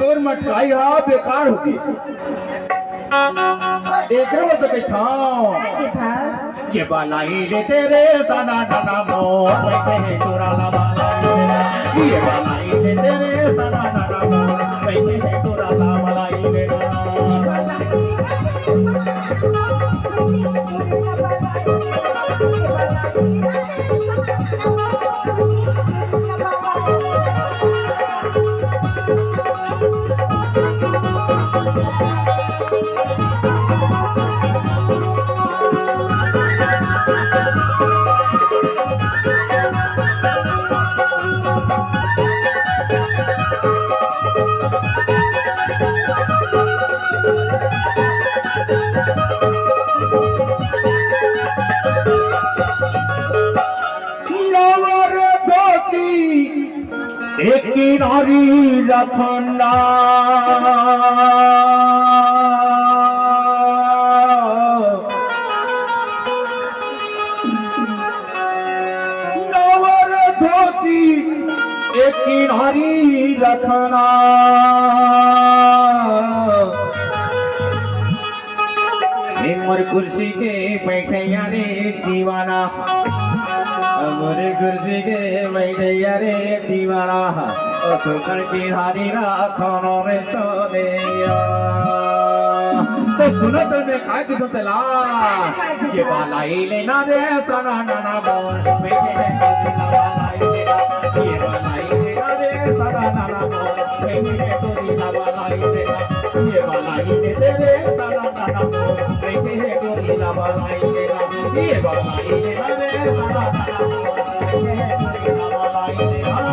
तोर मटकाई हा बेकार हो गई एकरे में तो बैठा ये बालाई ले तेरे सना नाना मो बैठे है तोरा ला बालाई ये बालाई ले तेरे सना नाना मो बैठे है तोरा ला बालाई ले एक नारी रखना नवर धोती एक नारी रखना मोर कुर्सी के बैठे यारे दीवाना मोरे कुर्सी के बैठे यारे दीवाना तो करके हारी राखनो रे सोनिया तो सुनो तो मैं खा के तो तला ये बालाई लेना दे सना नाना बोल बैठे है बालाई लेना ये बालाई लेना दे सना नाना बोल बैठे है तो नीला बालाई लेना ये बालाई ले दे सना नाना बोल बैठे है तो नीला बालाई लेना ये बालाई लेना दे सना नाना बोल बैठे है तो नीला बालाई लेना